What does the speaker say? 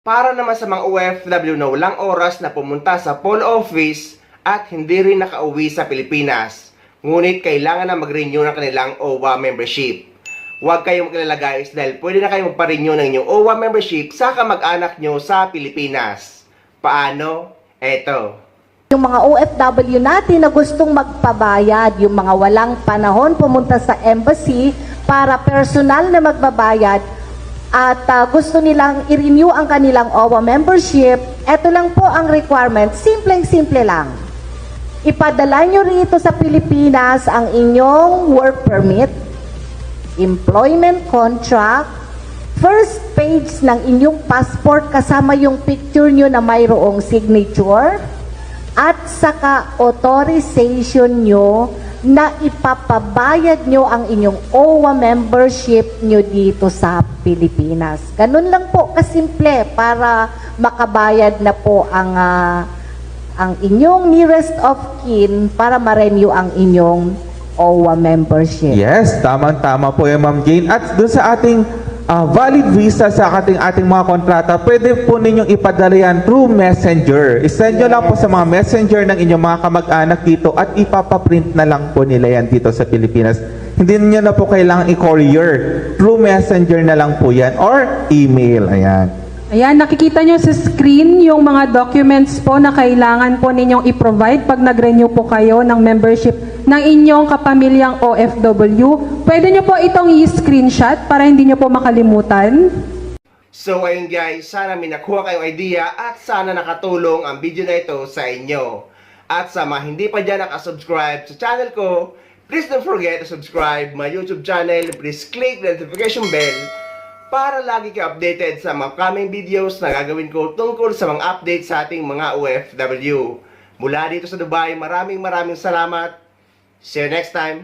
Para naman sa mga OFW na walang oras na pumunta sa poll office at hindi rin nakauwi sa Pilipinas, ngunit kailangan na mag-renew ng kanilang OWA membership. Huwag kayong mag-alala guys dahil pwede na kayong magpa-renew ng inyong OWA membership sa kamag-anak nyo sa Pilipinas. Paano? Eto. Yung mga OFW natin na gustong magpabayad, yung mga walang panahon pumunta sa embassy para personal na magbabayad at gusto nilang i-renew ang kanilang OWA membership, eto lang po ang requirement, simpleng-simple lang. Ipadala nyo rito sa Pilipinas ang inyong work permit, employment contract, first page ng inyong passport kasama yung picture nyo na mayroong signature, at saka authorization nyo na ipapabayad nyo ang inyong OWA membership nyo dito sa Pilipinas. Ganun lang po kasimple para makabayad na po ang inyong nearest of kin para ma-renew ang inyong OWA membership. Yes, tama-tama po yung Ma'am Jane. At dun sa ating valid visa sa ating mga kontrata, pwede po ninyong ipadala yan through messenger. I-send nyo lang po sa mga messenger ng inyong mga kamag-anak dito at ipapaprint na lang po nila yan dito sa Pilipinas. Hindi nyo na po kailangan i-courier. Through messenger na lang po yan or email. Ayan. Ayan, nakikita nyo sa screen yung mga documents po na kailangan po ninyong i-provide pag nag-renew po kayo ng membership ng inyong kapamilyang OFW. Pwede nyo po itong i-screenshot para hindi nyo po makalimutan. So ayun guys, sana may nakuha kayong idea at sana nakatulong ang video na ito sa inyo. At sa mga hindi pa dyan nakasubscribe sa channel ko, please don't forget to subscribe my YouTube channel. Please click the notification bell para lagi kayo updated sa mga upcoming videos na gagawin ko tungkol sa mga updates sa ating mga OFW. Mula dito sa Dubai, maraming salamat. See you next time.